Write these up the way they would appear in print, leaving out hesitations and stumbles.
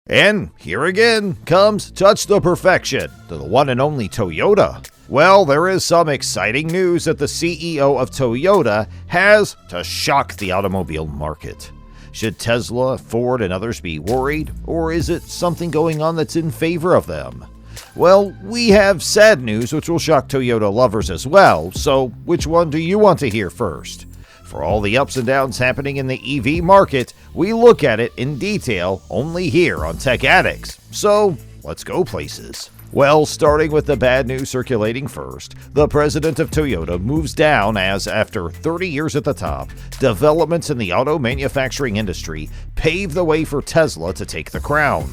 And here again comes Touch the Perfection to the one and only Toyota. Well, there is some exciting news that the CEO of Toyota has to shock the automobile market. Should Tesla, Ford, and others be worried, or is it something going on that's in favor of them? Well, we have sad news which will shock Toyota lovers as well, so which one do you want to hear first? For all the ups and downs happening in the EV market, we look at it in detail only here on Tech Addicts. So, let's go places. Well, starting with the bad news circulating first, the president of Toyota moves down as, after 30 years at the top, developments in the auto manufacturing industry pave the way for Tesla to take the crown.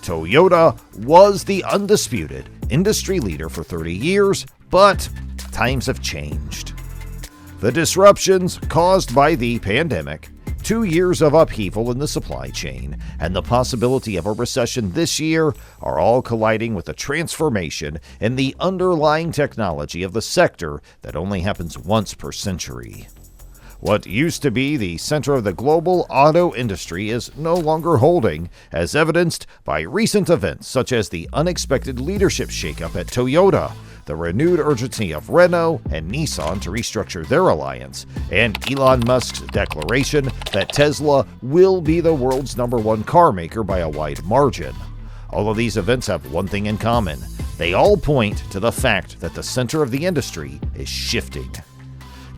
Toyota was the undisputed industry leader for 30 years, but times have changed. The disruptions caused by the pandemic, 2 years of upheaval in the supply chain, and the possibility of a recession this year are all colliding with a transformation in the underlying technology of the sector that only happens once per century. What used to be the center of the global auto industry is no longer holding, as evidenced by recent events such as the unexpected leadership shakeup at Toyota, the renewed urgency of Renault and Nissan to restructure their alliance, and Elon Musk's declaration that Tesla will be the world's #1 car maker by a wide margin. All of these events have one thing in common. They all point to the fact that the center of the industry is shifting.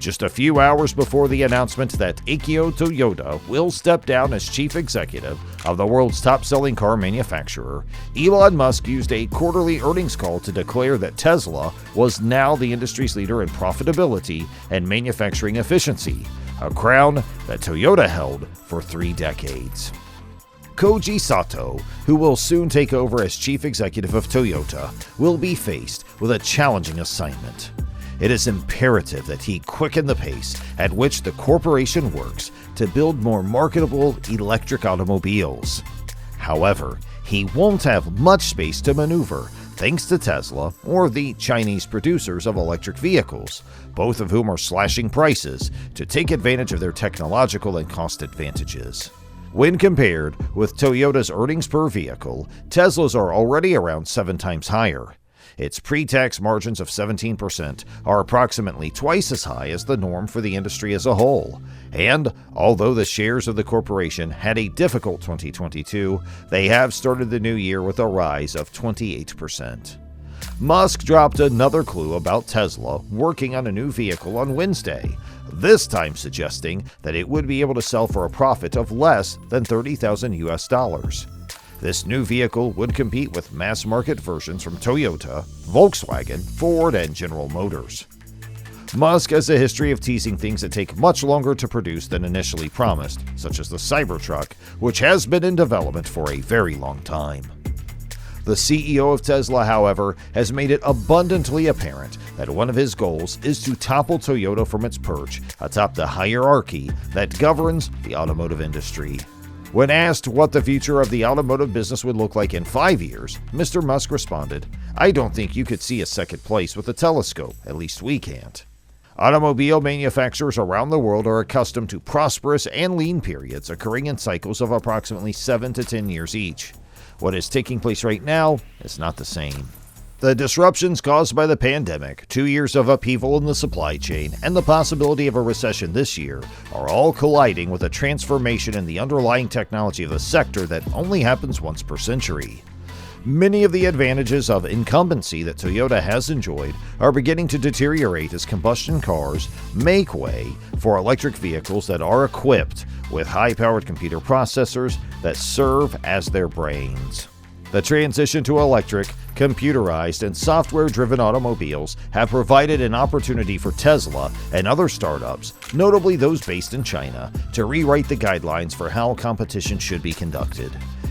Just a few hours before the announcement that Akio Toyoda will step down as chief executive of the world's top-selling car manufacturer, Elon Musk used a quarterly earnings call to declare that Tesla was now the industry's leader in profitability and manufacturing efficiency, a crown that Toyota held for 3 decades. Koji Sato, who will soon take over as chief executive of Toyota, will be faced with a challenging assignment. It is imperative that he quicken the pace at which the corporation works to build more marketable electric automobiles. However, he won't have much space to maneuver thanks to Tesla or the Chinese producers of electric vehicles, both of whom are slashing prices to take advantage of their technological and cost advantages. When compared with Toyota's earnings per vehicle, Tesla's are already around 7 times higher. Its pre-tax margins of 17% are approximately twice as high as the norm for the industry as a whole. And although the shares of the corporation had a difficult 2022, they have started the new year with a rise of 28%. Musk dropped another clue about Tesla working on a new vehicle on Wednesday, this time suggesting that it would be able to sell for a profit of less than $30,000. This new vehicle would compete with mass-market versions from Toyota, Volkswagen, Ford, and General Motors. Musk has a history of teasing things that take much longer to produce than initially promised, such as the Cybertruck, which has been in development for a very long time. The CEO of Tesla, however, has made it abundantly apparent that one of his goals is to topple Toyota from its perch atop the hierarchy that governs the automotive industry. When asked what the future of the automotive business would look like in 5 years, Mr. Musk responded, "I don't think you could see a second place with a telescope, at least we can't." Automobile manufacturers around the world are accustomed to prosperous and lean periods occurring in cycles of approximately 7 to 10 years each. What is taking place right now is not the same. The disruptions caused by the pandemic, 2 years of upheaval in the supply chain, and the possibility of a recession this year are all colliding with a transformation in the underlying technology of the sector that only happens once per century. Many of the advantages of incumbency that Toyota has enjoyed are beginning to deteriorate as combustion cars make way for electric vehicles that are equipped with high-powered computer processors that serve as their brains. The transition to electric, computerized, and software-driven automobiles have provided an opportunity for Tesla and other startups, notably those based in China, to rewrite the guidelines for how competition should be conducted.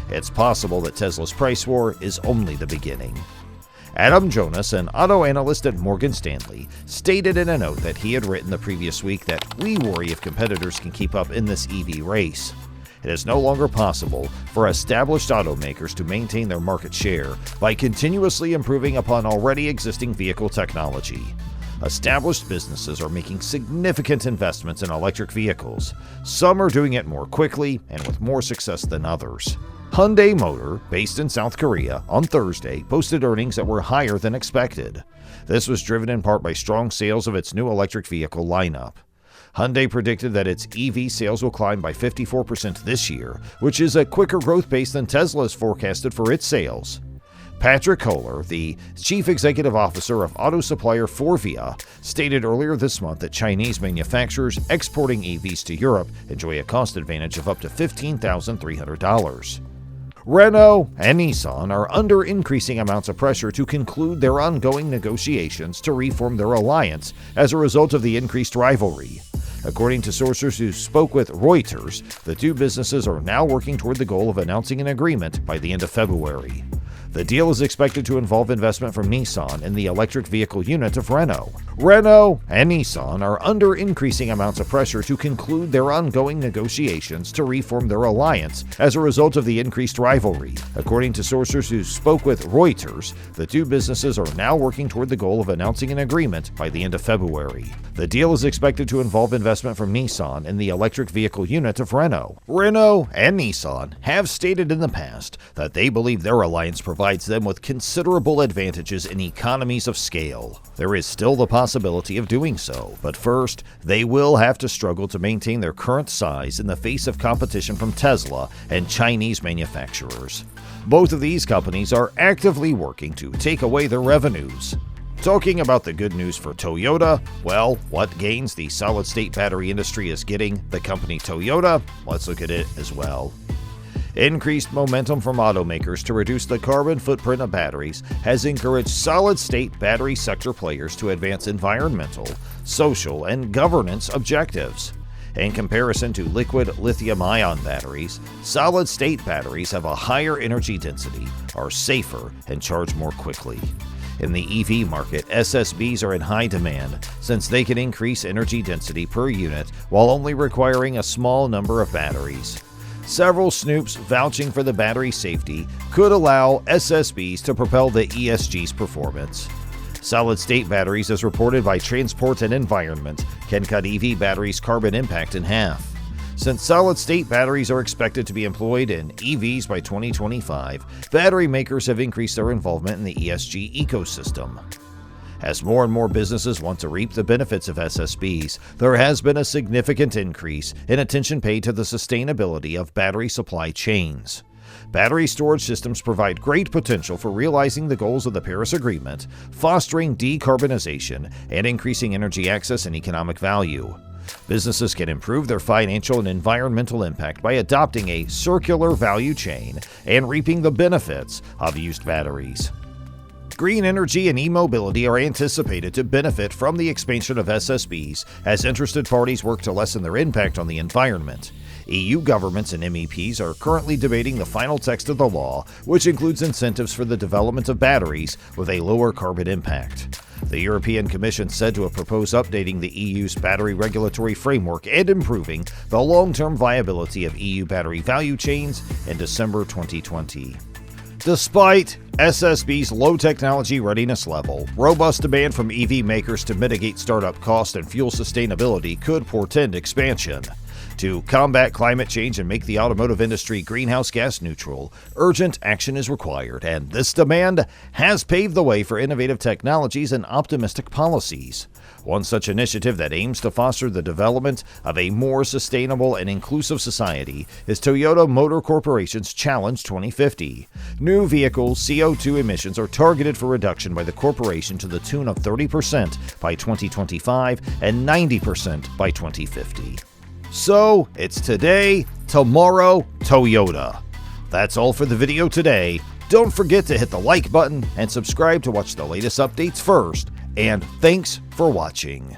It's possible that Tesla's price war is only the beginning. Adam Jonas, an auto analyst at Morgan Stanley, stated in a note that he had written the previous week that we worry if competitors can keep up in this EV race. It is no longer possible for established automakers to maintain their market share by continuously improving upon already existing vehicle technology. Established businesses are making significant investments in electric vehicles. Some are doing it more quickly and with more success than others. Hyundai Motor, based in South Korea, on Thursday posted earnings that were higher than expected. This was driven in part by strong sales of its new electric vehicle lineup. Hyundai predicted that its EV sales will climb by 54% this year, which is a quicker growth pace than Tesla has forecasted for its sales. Patrick Kohler, the chief executive officer of auto supplier Forvia, stated earlier this month that Chinese manufacturers exporting EVs to Europe enjoy a cost advantage of up to $15,300. Renault and Nissan are under increasing amounts of pressure to conclude their ongoing negotiations to reform their alliance as a result of the increased rivalry. According to sources who spoke with Reuters, the two businesses are now working toward the goal of announcing an agreement by the end of February. The deal is expected to involve investment from Nissan in the electric vehicle unit of Renault. Renault and Nissan are under increasing amounts of pressure to conclude their ongoing negotiations to reform their alliance as a result of the increased rivalry. According to sources who spoke with Reuters, the two businesses are now working toward the goal of announcing an agreement by the end of February. The deal is expected to involve investment from Nissan in the electric vehicle unit of Renault. Renault and Nissan have stated in the past that they believe their alliance provides them with considerable advantages in economies of scale. There is still the possibility of doing so, but first, they will have to struggle to maintain their current size in the face of competition from Tesla and Chinese manufacturers. Both of these companies are actively working to take away their revenues. Talking about the good news for Toyota, well, what gains the solid-state battery industry is getting the company Toyota? Let's look at it as well. Increased momentum from automakers to reduce the carbon footprint of batteries has encouraged solid-state battery sector players to advance environmental, social, and governance objectives. In comparison to liquid lithium-ion batteries, solid-state batteries have a higher energy density, are safer, and charge more quickly. In the EV market, SSBs are in high demand since they can increase energy density per unit while only requiring a small number of batteries. Several snoops vouching for the battery safety could allow SSBs to propel the ESG's performance. Solid-state batteries, as reported by Transport and Environment, can cut EV batteries' carbon impact in half. Since solid-state batteries are expected to be employed in EVs by 2025, battery makers have increased their involvement in the ESG ecosystem. As more and more businesses want to reap the benefits of SSBs, there has been a significant increase in attention paid to the sustainability of battery supply chains. Battery storage systems provide great potential for realizing the goals of the Paris Agreement, fostering decarbonization, and increasing energy access and economic value. Businesses can improve their financial and environmental impact by adopting a circular value chain and reaping the benefits of used batteries. Green energy and e-mobility are anticipated to benefit from the expansion of SSBs as interested parties work to lessen their impact on the environment. EU governments and MEPs are currently debating the final text of the law, which includes incentives for the development of batteries with a lower carbon impact. The European Commission said to have proposed updating the EU's battery regulatory framework and improving the long-term viability of EU battery value chains in December 2020. Despite SSB's low technology readiness level, robust demand from EV makers to mitigate startup cost and fuel sustainability could portend expansion. To combat climate change and make the automotive industry greenhouse gas neutral, urgent action is required, and this demand has paved the way for innovative technologies and optimistic policies. One such initiative that aims to foster the development of a more sustainable and inclusive society is Toyota Motor Corporation's Challenge 2050. New vehicles' CO2 emissions are targeted for reduction by the corporation to the tune of 30% by 2025 and 90% by 2050. So, it's today, tomorrow, Toyota. That's all for the video today. Don't forget to hit the like button and subscribe to watch the latest updates first. And thanks for watching.